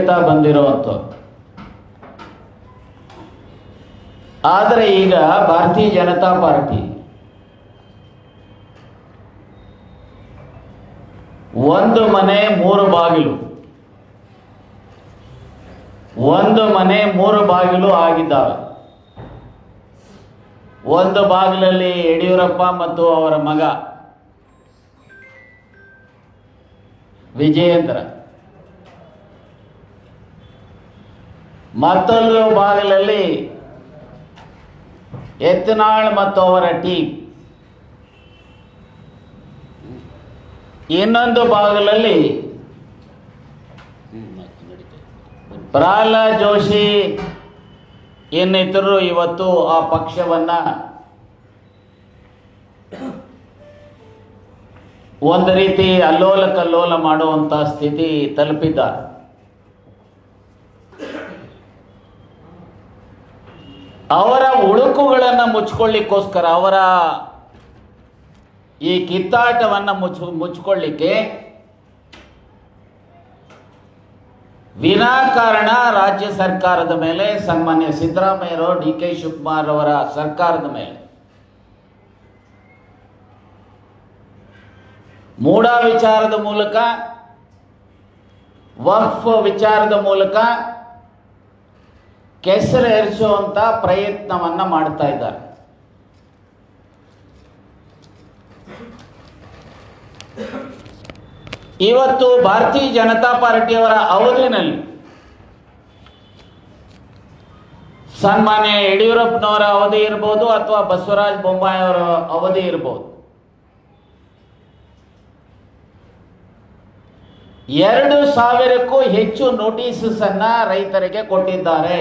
ಹೇಳ್ತಾ ಬಂದಿರುವಂಥದ್ದು. ಆದರೆ ಈಗ ಭಾರತೀಯ ಜನತಾ ಪಾರ್ಟಿ ಒಂದು ಮನೆ ಮೂರು ಬಾಗಿಲು, ಒಂದು ಮನೆ ಮೂರು ಬಾಗಿಲು ಆಗಿದ್ದಾವೆ. ಒಂದು ಬಾಗಿಲಲ್ಲಿ ಯಡಿಯೂರಪ್ಪ ಮತ್ತು ಅವರ ಮಗ ವಿಜಯೇಂದ್ರ, ಮತ್ತೊಂದು ಬಾಗಿಲಲ್ಲಿ ಯತ್ನಾಳ್ ಮತ್ತು ಅವರ ಟೀಮ್, ಇನ್ನೊಂದು ಬಾಗಿಲಲ್ಲಿ ಪ್ರಹ್ಲಾದ್ ಜೋಶಿ ಇನ್ನಿತರರು ಇವತ್ತು ಆ ಪಕ್ಷವನ್ನ ಒಂದು ರೀತಿ ಅಲ್ಲೋಲ ಕಲ್ಲೋಲ ಮಾಡುವಂತ ಸ್ಥಿತಿ ತಲುಪಿದ್ದಾರೆ. ಅವರ ಉಳುಕುಗಳನ್ನು ಮುಚ್ಚಿಕೊಳ್ಳಿಕ್ಕೋಸ್ಕರ, ಅವರ ಈ ಕಿತ್ತಾಟವನ್ನು ಮುಚ್ಚಿಕೊಳ್ಳಿಕ್ಕೆ ವಿನಾಕಾರಣ ರಾಜ್ಯ ಸರ್ಕಾರದ ಮೇಲೆ, ಸನ್ಮಾನ್ಯ ಸಿದ್ದರಾಮಯ್ಯರು, ಡಿ ಕೆ ಶಿವಕುಮಾರ್ ಅವರ ಸರ್ಕಾರದ ಮೇಲೆ ಮೂಢ ವಿಚಾರದ ಮೂಲಕ, ವಕ್ಫ್ ವಿಚಾರದ ಮೂಲಕ ಕೆಸರು ಏರಿಸುವಂತ ಪ್ರಯತ್ನವನ್ನ ಮಾಡ್ತಾ ಇದ್ದಾರೆ. ಇವತ್ತು ಭಾರತೀಯ ಜನತಾ ಪಾರ್ಟಿಯವರ ಅವಧಿನಲ್ಲಿ ಸನ್ಮಾನ್ಯ ಯಡಿಯೂರಪ್ಪನವರ ಅವಧಿ ಇರ್ಬೋದು ಅಥವಾ ಬಸವರಾಜ ಬೊಮ್ಮಾಯಿ ಅವರ ಅವಧಿ ಇರ್ಬೋದು, 2,000ಕ್ಕೂ ಹೆಚ್ಚು ನೋಟಿಸಸ್ ಅನ್ನ ರೈತರಿಗೆ ಕೊಟ್ಟಿದ್ದಾರೆ.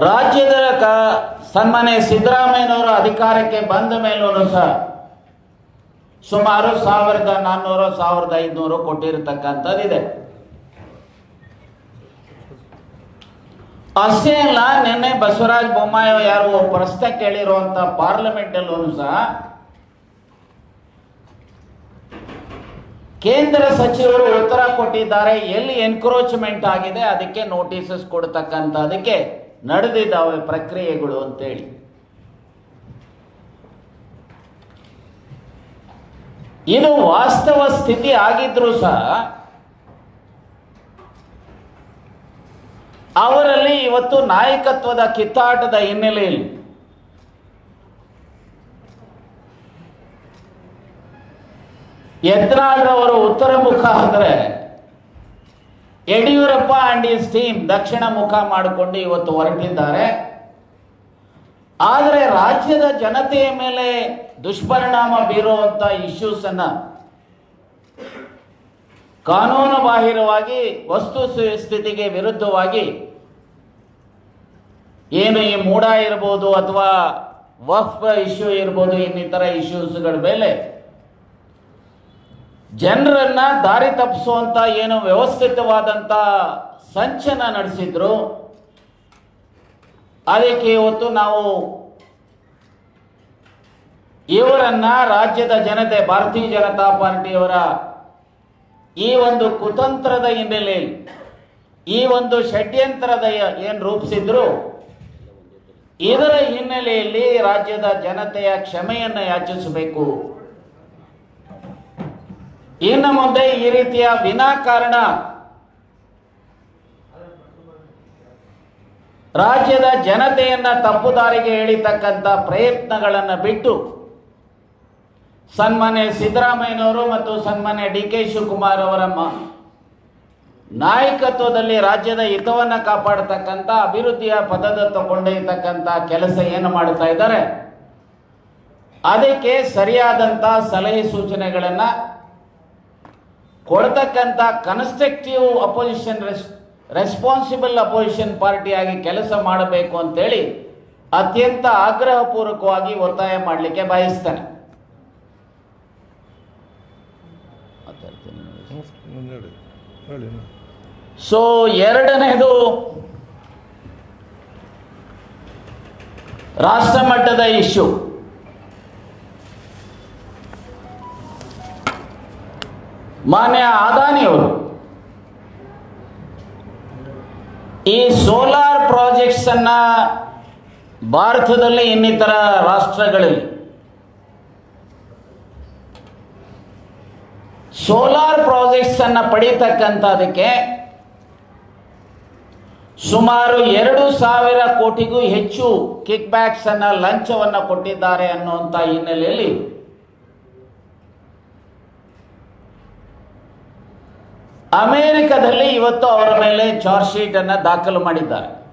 ರಾಜ್ಯದ ಸನ್ಮಾನ್ಯ ಸಿದ್ದರಾಮಯ್ಯನವರು ಅಧಿಕಾರಕ್ಕೆ ಬಂದ ಮೇಲೂ ಸಹ ಸುಮಾರು 1,400 1,500 ಕೊಟ್ಟಿರತಕ್ಕಂಥದ್ದಿದೆ. ಅಷ್ಟೇ ಅಲ್ಲ, ನಿನ್ನೆ ಬಸವರಾಜ ಬೊಮ್ಮಾಯಿ ಯಾರು ಪ್ರಶ್ನೆ ಕೇಳಿರುವಂತ ಪಾರ್ಲಿಮೆಂಟ್ ಅಲ್ಲೂ ಸಹ ಕೇಂದ್ರ ಸಚಿವರು ಉತ್ತರ ಕೊಟ್ಟಿದ್ದಾರೆ. ಎಲ್ಲಿ ಎನ್ಕ್ರೋಚ್ಮೆಂಟ್ ಆಗಿದೆ ಅದಕ್ಕೆ ನೋಟಿಸಸ್ ಕೊಡ್ತಕ್ಕಂಥದಕ್ಕೆ ನಡೆದಿದ್ದಾವೆ ಪ್ರಕ್ರಿಯೆಗಳು ಅಂತೇಳಿ. ಇದು ವಾಸ್ತವ ಸ್ಥಿತಿ ಆಗಿದ್ರೂ ಸಹ ಅವರಲ್ಲಿ ಇವತ್ತು ನಾಯಕತ್ವದ ಕಿತ್ತಾಟದ ಹಿನ್ನೆಲೆಯಲ್ಲಿ ಯತ್ನಾಳ್ರವರು ಉತ್ತರ ಮುಖ ಅಂದರೆ ಯಡಿಯೂರಪ್ಪ ಅಂಡ್ ಹಿಸ್ ಟೀಮ್ ದಕ್ಷಿಣ ಮುಖ ಮಾಡಿಕೊಂಡು ಇವತ್ತು ಹೊರಟಿದ್ದಾರೆ. ಆದರೆ ರಾಜ್ಯದ ಜನತೆಯ ಮೇಲೆ ದುಷ್ಪರಿಣಾಮ ಬೀರುವಂತ ಇಶ್ಯೂಸ್ ಅನ್ನ ಕಾನೂನು ಬಾಹಿರವಾಗಿ, ವಸ್ತು ಸ್ಥಿತಿಗೆ ವಿರುದ್ಧವಾಗಿ, ಏನು ಈ ಮೂಡ ಇರ್ಬೋದು ಅಥವಾ ವಕ್ಫ್ ಇಶ್ಯೂ ಇರ್ಬೋದು, ಇನ್ನಿತರ ಇಶ್ಯೂಸ್ಗಳ ಮೇಲೆ ಜನರನ್ನ ದಾರಿ ತಪ್ಪಿಸುವಂತ ಏನು ವ್ಯವಸ್ಥಿತವಾದಂತ ಸಂಚನ ನಡೆಸಿದ್ರು. ಅದಕ್ಕೆ ಇವತ್ತು ನಾವು ಇವರನ್ನ ರಾಜ್ಯದ ಜನತೆ, ಭಾರತೀಯ ಜನತಾ ಪಾರ್ಟಿಯವರ ಈ ಒಂದು ಕುತಂತ್ರದ ಹಿನ್ನೆಲೆಯಲ್ಲಿ, ಈ ಒಂದು ಷಡ್ಯಂತ್ರದ ಏನು ರೂಪಿಸಿದ್ರು, ಇದರ ಹಿನ್ನೆಲೆಯಲ್ಲಿ ರಾಜ್ಯದ ಜನತೆಯ ಕ್ಷಮೆಯನ್ನು ಯಾಚಿಸಬೇಕು. ಇನ್ನು ಮುಂದೆ ಈ ರೀತಿಯ ವಿನಾಕಾರಣ ರಾಜ್ಯದ ಜನತೆಯನ್ನ ತಪ್ಪುದಾರಿಗೆ ಎಳಿತಕ್ಕಂಥ ಪ್ರಯತ್ನಗಳನ್ನು ಬಿಟ್ಟು ಸನ್ಮಾನ್ಯ ಸಿದ್ದರಾಮಯ್ಯನವರು ಮತ್ತು ಸನ್ಮಾನ್ಯ ಡಿ ಕೆ ಶಿವಕುಮಾರ್ ಅವರ ನಾಯಕತ್ವದಲ್ಲಿ ರಾಜ್ಯದ ಹಿತವನ್ನು ಕಾಪಾಡತಕ್ಕಂಥ, ಅಭಿವೃದ್ಧಿಯ ಪದದತ್ತ ಕೊಂಡೊಯ್ಯತಕ್ಕಂಥ ಕೆಲಸ ಏನು ಮಾಡ್ತಾ ಇದ್ದಾರೆ, ಅದಕ್ಕೆ ಸರಿಯಾದಂಥ ಸಲಹೆ ಸೂಚನೆಗಳನ್ನು ಕೊಡ್ತಕ್ಕಂಥ ಕನ್ಸ್ಟ್ರಕ್ಟಿವ್ ಅಪೋಸಿಷನ್, ರೆಸ್ಪಾನ್ಸಿಬಲ್ ಅಪೋಸಿಷನ್ ಪಾರ್ಟಿಯಾಗಿ ಕೆಲಸ ಮಾಡಬೇಕು ಅಂತೇಳಿ ಅತ್ಯಂತ ಆಗ್ರಹಪೂರ್ವಕವಾಗಿ ಒತ್ತಾಯ ಮಾಡಲಿಕ್ಕೆ ಬಯಸ್ತಾನೆ. ಸೊ ಎರಡನೇದು, ರಾಷ್ಟ್ರ ಮಟ್ಟದ ಇಶ್ಯೂ. ಮಾನ್ಯ ಅದಾನಿಯವರು ಈ ಸೋಲಾರ್ ಪ್ರಾಜೆಕ್ಟ್ಸ್ ಅನ್ನ ಭಾರತದಲ್ಲಿ ಇನ್ನಿತರ ರಾಷ್ಟ್ರಗಳಲ್ಲಿ ಸೋಲಾರ್ ಪ್ರಾಜೆಕ್ಟ್ಸ್ ಅನ್ನ ಪಡೆಯತಕ್ಕಂಥದಕ್ಕೆ ಸುಮಾರು 2,000 ಕೋಟಿಗೂ ಹೆಚ್ಚು ಕಿಕ್ ಬ್ಯಾಕ್ಸ್ ಅನ್ನ ಲಂಚವನ್ನು ಕೊಟ್ಟಿದ್ದಾರೆ ಅನ್ನುವಂಥ ಹಿನ್ನೆಲೆಯಲ್ಲಿ ಅಮೆರಿಕದಲ್ಲಿ ಇವತ್ತು ಅವರ ಮೇಲೆ ಚಾರ್ಜ್ ಶೀಟ್ ಅನ್ನು ದಾಖಲು ಮಾಡಿದ್ದಾರೆ.